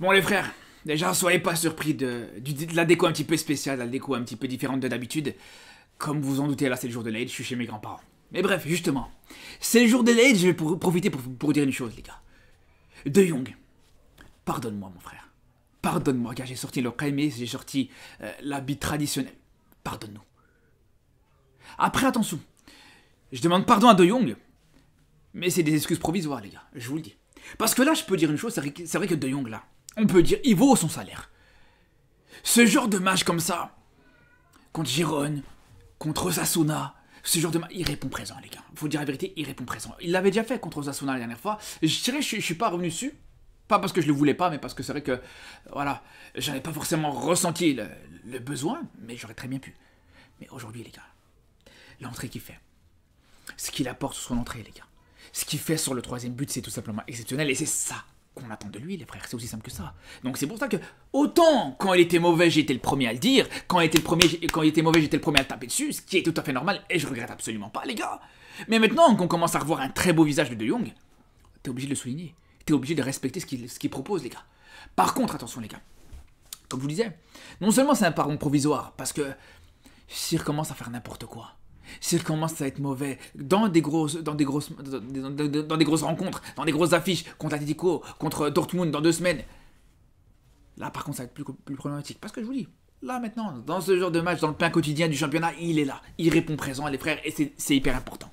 Bon les frères, déjà soyez pas surpris de la déco un petit peu spéciale, la déco un petit peu différente de d'habitude. Comme vous en doutez, là c'est le jour de l'Aïd, je suis chez mes grands-parents. Mais bref, justement, c'est le jour de l'Aïd, je vais profiter pour dire une chose les gars. De Jong, pardonne-moi mon frère. Pardonne-moi car j'ai sorti le Khaimé, j'ai sorti l'habit traditionnel. Pardonne-nous. Après attention, je demande pardon à De Jong, mais c'est des excuses provisoires les gars, je vous le dis. Parce que là je peux dire une chose, c'est vrai que De Jong là, on peut dire, il vaut son salaire. Ce genre de match comme ça, contre Giron, contre Osasuna, ce genre de match, il répond présent, les gars. Faut dire la vérité, il répond présent. Il l'avait déjà fait contre Osasuna la dernière fois. Je dirais, je suis pas revenu dessus. Pas parce que je le voulais pas, mais parce que c'est vrai que, voilà, j'avais pas forcément ressenti le besoin, mais j'aurais très bien pu. Mais aujourd'hui, les gars, l'entrée qu'il fait, ce qu'il apporte sur son entrée, les gars, ce qu'il fait sur le troisième but, c'est tout simplement exceptionnel, et c'est ça qu'on attend de lui, les frères, c'est aussi simple que ça. Donc c'est pour ça que, autant quand il était mauvais, j'étais le premier à le dire, quand il était mauvais, j'étais le premier à le taper dessus, ce qui est tout à fait normal, et je regrette absolument pas, les gars. Mais maintenant qu'on commence à revoir un très beau visage de Jong, t'es obligé de le souligner, t'es obligé de respecter ce qu'il propose, les gars. Par contre, attention, les gars, comme je vous disais, non seulement c'est un pardon provisoire, parce que s'il recommence à faire n'importe quoi, s'il commence à être mauvais dans des grosses rencontres, dans des grosses affiches contre Atletico, contre Dortmund dans 2 semaines, là par contre ça va être plus problématique. Parce que je vous dis, là maintenant, dans ce genre de match, dans le pain quotidien du championnat, il est là, il répond présent les frères, et c'est hyper important.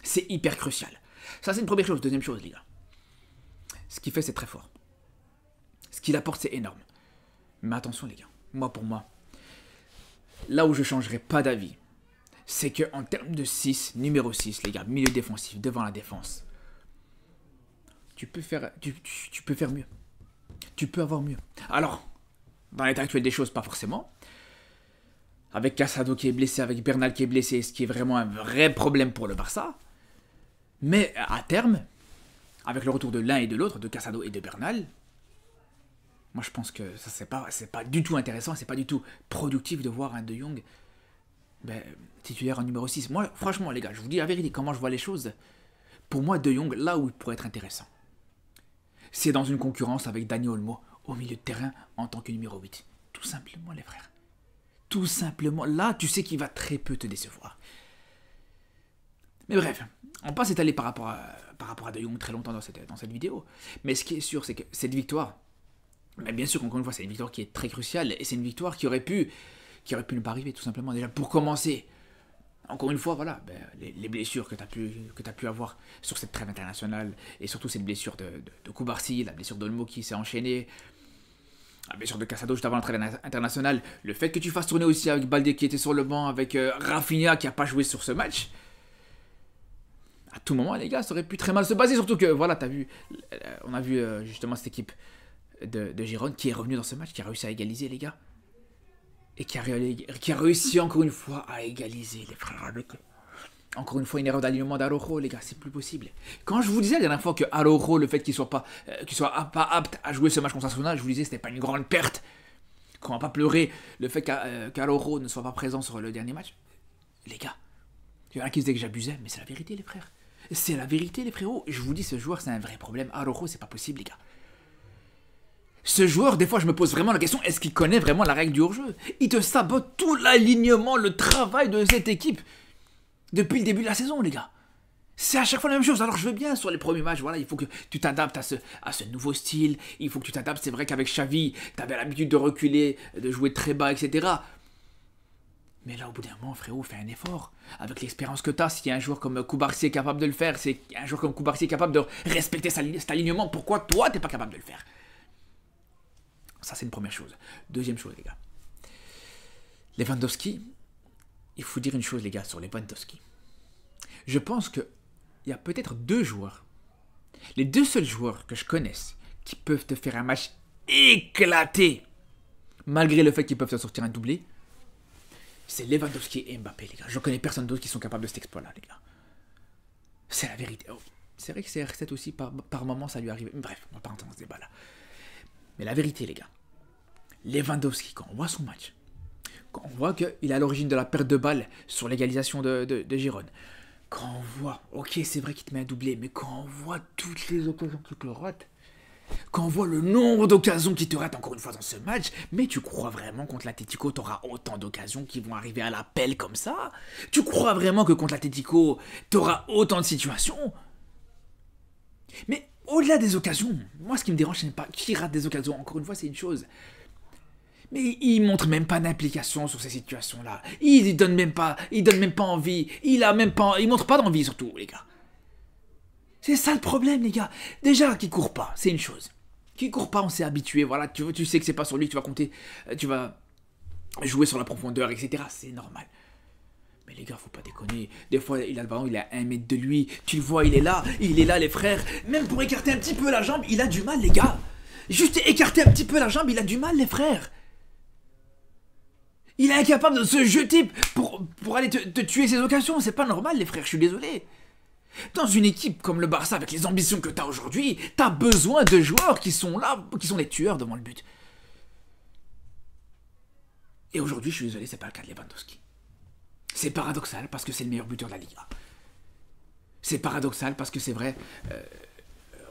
C'est hyper crucial. Ça c'est une première chose. Deuxième chose les gars, ce qu'il fait c'est très fort. Ce qu'il apporte c'est énorme. Mais attention les gars, pour moi, là où je changerai pas d'avis, c'est qu'en termes de 6, numéro 6, les gars, milieu défensif, devant la défense, tu peux faire mieux. Tu peux avoir mieux. Alors, dans l'état actuel des choses, pas forcément. Avec Casado qui est blessé, avec Bernal qui est blessé, ce qui est vraiment un vrai problème pour le Barça. Mais à terme, avec le retour de l'un et de l'autre, de Casado et de Bernal, moi je pense que ça c'est pas du tout intéressant, c'est pas du tout productif de voir un De Jong titulaire en numéro 6. Moi, franchement, les gars, je vous dis la vérité, comment je vois les choses. Pour moi, De Jong, là où il pourrait être intéressant, c'est dans une concurrence avec Dani Olmo au milieu de terrain en tant que numéro 8. Tout simplement, les frères. Tout simplement. Là, tu sais qu'il va très peu te décevoir. Mais bref, on va pas s'étaler par rapport à De Jong très longtemps dans cette vidéo. Mais ce qui est sûr, c'est que cette victoire, mais bien sûr, encore une fois, c'est une victoire qui est très cruciale, et c'est une victoire qui aurait pu ne pas arriver, tout simplement. Déjà, pour commencer, encore une fois, voilà, les blessures que tu as pu avoir sur cette trêve internationale, et surtout cette blessure de Koubarsi, la blessure d'Olmo qui s'est enchaînée, la blessure de Casado juste avant la trêve internationale, le fait que tu fasses tourner aussi avec Baldé qui était sur le banc, avec Rafinha qui n'a pas joué sur ce match, à tout moment, les gars, ça aurait pu très mal se passer, surtout que, voilà, on a vu justement cette équipe de Giron qui est revenue dans ce match, qui a réussi à égaliser, les gars. Et qui a réussi encore une fois à égaliser les frères avec encore une fois une erreur d'alignement d'Araujo, les gars, c'est plus possible. Quand je vous disais la dernière fois que Araujo, le fait qu'il soit pas apte à jouer ce match contre Osasuna, je vous disais que c'était pas une grande perte, qu'on va pas pleurer le fait qu'Araujo ne soit pas présent sur le dernier match. Les gars, il y en a qui disaient que j'abusais, mais c'est la vérité les frères. C'est la vérité les frérots. Je vous dis, ce joueur c'est un vrai problème. Araujo, c'est pas possible les gars. Ce joueur, des fois, je me pose vraiment la question, est-ce qu'il connaît vraiment la règle du hors-jeu? Il te sabote tout l'alignement, le travail de cette équipe depuis le début de la saison, les gars. C'est à chaque fois la même chose. Alors, je veux bien, sur les premiers matchs, voilà, il faut que tu t'adaptes à ce nouveau style. Il faut que tu t'adaptes. C'est vrai qu'avec Xavi, tu avais l'habitude de reculer, de jouer très bas, etc. Mais là, au bout d'un moment, frérot, fais un effort. Avec l'expérience que tu as, s'il y a un joueur comme Koubarsi est capable de le faire, c'est un joueur comme Koubarsi est capable de respecter cet alignement, pourquoi toi, t'es pas capable de le faire? Ça, c'est une première chose. Deuxième chose, les gars. Lewandowski, il faut dire une chose, les gars, sur Lewandowski. Je pense qu'il y a peut-être 2 joueurs, les 2 seuls joueurs que je connaisse, qui peuvent te faire un match éclaté, malgré le fait qu'ils peuvent te sortir un doublé, c'est Lewandowski et Mbappé, les gars. Je ne connais personne d'autre qui sont capables de cet exploit-là, les gars. C'est la vérité. Oh, c'est vrai que CR7 aussi, par moment, ça lui arrive. Bref, on va pas entendre ce débat-là. Mais la vérité, les gars, Lewandowski, quand on voit son match, quand on voit qu'il est à l'origine de la perte de balle sur l'égalisation de Giron, quand on voit, ok, c'est vrai qu'il te met un doublé, mais quand on voit toutes les occasions qu'il te rate, Quand on voit le nombre d'occasions qui te ratent encore une fois dans ce match, mais tu crois vraiment contre l'Atlético, t'auras autant d'occasions qui vont arriver à la pelle comme ça? Tu crois vraiment que contre l'Atlético, t'auras autant de situations? Mais au-delà des occasions, moi ce qui me dérange, c'est pas qui rate des occasions. Encore une fois, c'est une chose. Mais il montre même pas d'implication sur ces situations-là. Il donne même pas envie. Il montre pas d'envie surtout, les gars. C'est ça le problème, les gars. Déjà, qu'il court pas, c'est une chose. Qu'il court pas, on s'est habitué. Voilà, tu sais que c'est pas sur lui que tu vas compter. Tu vas jouer sur la profondeur, etc. C'est normal. Mais les gars, faut pas déconner. Des fois, il a le ballon, il est à 1 mètre de lui. Tu le vois, il est là, les frères. Même pour écarter un petit peu la jambe, il a du mal, les gars. Juste écarter un petit peu la jambe, il a du mal, les frères. Il est incapable de se jeter pour aller te tuer ses occasions. C'est pas normal, les frères, je suis désolé. Dans une équipe comme le Barça, avec les ambitions que tu as aujourd'hui, tu as besoin de joueurs qui sont là, qui sont des tueurs devant le but. Et aujourd'hui, je suis désolé, c'est pas le cas de Lewandowski. C'est paradoxal parce que c'est le meilleur buteur de la Liga. C'est paradoxal parce que c'est vrai,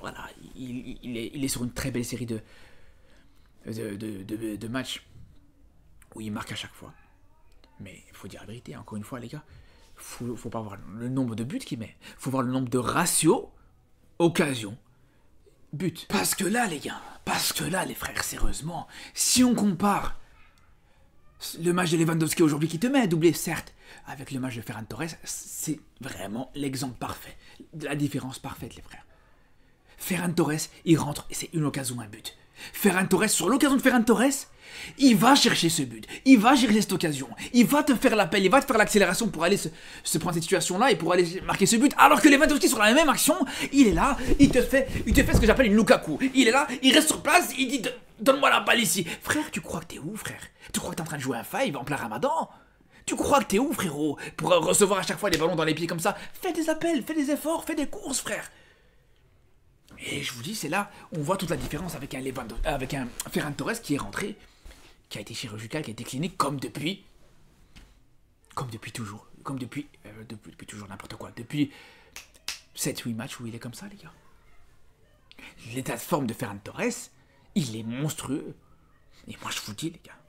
voilà, il est sur une très belle série de matchs où il marque à chaque fois. Mais il faut dire la vérité, encore une fois, les gars. Faut pas voir le nombre de buts qu'il met. Faut voir le nombre de ratios, occasion, but. Parce que là, les gars, les frères, sérieusement, si on compare le match de Lewandowski aujourd'hui qui te met à doubler, certes, avec le match de Ferran Torres, c'est vraiment l'exemple parfait. La différence parfaite, les frères. Ferran Torres, il rentre et c'est une occasion, un but. Ferran Torres, sur l'occasion de Ferran Torres, il va chercher ce but, il va gérer cette occasion, il va te faire l'appel, il va te faire l'accélération pour aller se prendre cette situation-là et pour aller marquer ce but. Alors que Lewandowski, sur la même action, il est là, il te fait ce que j'appelle une Lukaku. Il est là, il reste sur place, il dit donne-moi la balle ici. Frère, tu crois que t'es où, frère? Tu crois que t'es en train de jouer un five en plein Ramadan? Tu crois que t'es où, frérot? Pour recevoir à chaque fois les ballons dans les pieds comme ça? Fais des appels, fais des efforts, fais des courses, frère. Et je vous dis, c'est là, on voit toute la différence avec un Ferran Torres qui est rentré, qui a été chirurgical, qui a été clinique, comme depuis toujours, depuis toujours, n'importe quoi, depuis 7-8 matchs où il est comme ça, les gars. L'état de forme de Ferran Torres, il est monstrueux. Et moi, je vous dis, les gars,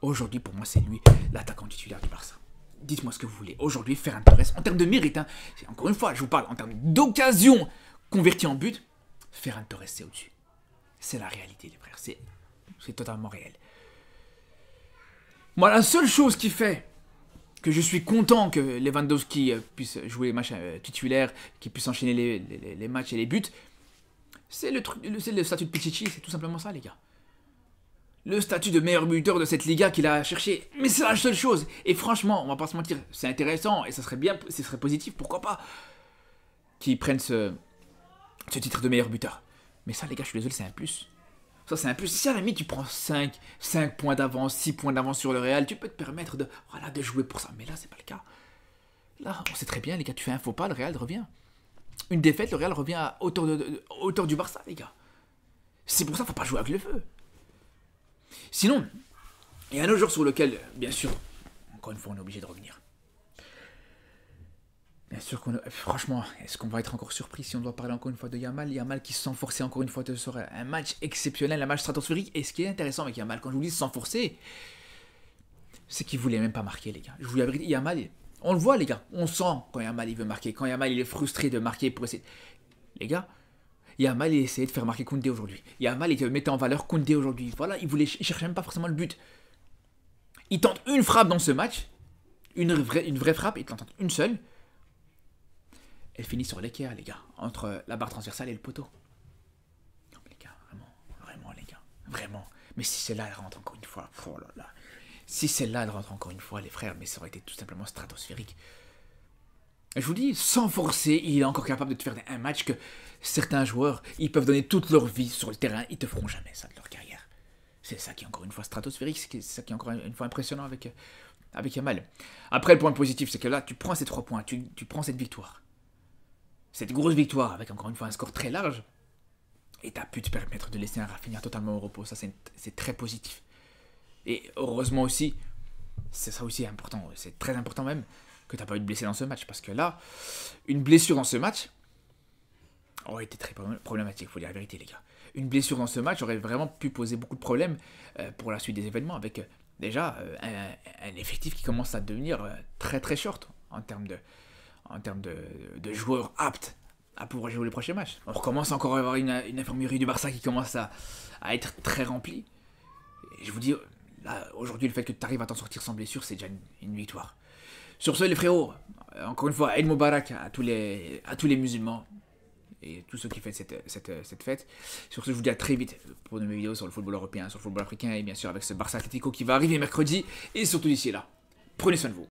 aujourd'hui, pour moi, c'est lui, l'attaquant titulaire du Barça. Dites-moi ce que vous voulez. Aujourd'hui, Ferran Torres, en termes de mérite, hein, encore une fois, je vous parle en termes d'occasion converti en but, Ferran Torres, c'est au-dessus. C'est la réalité, les frères. C'est totalement réel. Moi, la seule chose qui fait que je suis content que Lewandowski puisse jouer les matchs titulaires, qu'il puisse enchaîner les matchs et les buts, c'est le statut de Pichichi, c'est tout simplement ça, les gars. Le statut de meilleur buteur de cette Liga qu'il a cherché. Mais c'est la seule chose. Et franchement, on va pas se mentir, c'est intéressant et ça serait bien, ce serait positif, pourquoi pas, qu'ils prennent ce titre de meilleur buteur. Mais ça, les gars, je suis désolé, c'est un plus. Ça, c'est un plus. Si à la limite, tu prends 5 points d'avance, 6 points d'avance sur le Real, tu peux te permettre de jouer pour ça. Mais là, c'est pas le cas. Là, on sait très bien, les gars, tu fais un faux pas, le Real revient. Une défaite, le Real revient à hauteur du Barça, les gars. C'est pour ça qu'il ne faut pas jouer avec le feu. Sinon, il y a un autre joueur sur lequel, bien sûr, encore une fois, on est obligé de revenir. Bien sûr franchement, est-ce qu'on va être encore surpris si on doit parler encore une fois de Yamal? Yamal qui se sent forcer encore une fois de sortir un match exceptionnel, un match stratosphérique. Et ce qui est intéressant avec Yamal, quand je vous dis sans forcer, c'est qu'il voulait même pas marquer, les gars. Je vous l'ai dit, Yamal, on le voit, les gars. On sent quand Yamal il veut marquer, quand Yamal il est frustré de marquer pour essayer. Les gars, Yamal il essayait de faire marquer Koundé aujourd'hui. Yamal il mettait en valeur Koundé aujourd'hui. Voilà, il cherchait même pas forcément le but. Il tente une frappe dans ce match, une vraie frappe, il tente une seule. Elle finit sur l'équerre, les gars, entre la barre transversale et le poteau. Non, mais les gars, vraiment, les gars, vraiment. Mais si celle-là, elle rentre encore une fois, oh là là. Si celle-là, elle rentre encore une fois, les frères, mais ça aurait été tout simplement stratosphérique. Et je vous dis, sans forcer, il est encore capable de te faire un match que certains joueurs, ils peuvent donner toute leur vie sur le terrain, ils te feront jamais ça de leur carrière. C'est ça qui est encore une fois stratosphérique, c'est ça qui est encore une fois impressionnant avec Yamal. Après, le point positif, c'est que là, tu prends ces 3 points, tu prends cette victoire. Cette grosse victoire, avec encore une fois un score très large, et tu as pu te permettre de laisser un Rafinha totalement au repos. Ça, c'est très positif. Et heureusement aussi, c'est ça aussi important, c'est très important même, que tu n'as pas eu de blessé dans ce match. Parce que là, une blessure dans ce match, aurait été très problématique, faut dire la vérité les gars. Une blessure dans ce match aurait vraiment pu poser beaucoup de problèmes pour la suite des événements, avec déjà un effectif qui commence à devenir très très short en termes de joueurs aptes à pouvoir jouer les prochains matchs. On recommence encore à avoir une infirmerie du Barça qui commence à être très remplie. Et je vous dis, là, aujourd'hui, le fait que tu arrives à t'en sortir sans blessure, c'est déjà une victoire. Sur ce, les frérots, encore une fois, Eid Mubarak à tous les musulmans et tous ceux qui fêtent cette fête. Sur ce, je vous dis à très vite pour de nouvelles vidéos sur le football européen, sur le football africain et bien sûr avec ce Barça Atlético qui va arriver mercredi. Et surtout d'ici là, prenez soin de vous.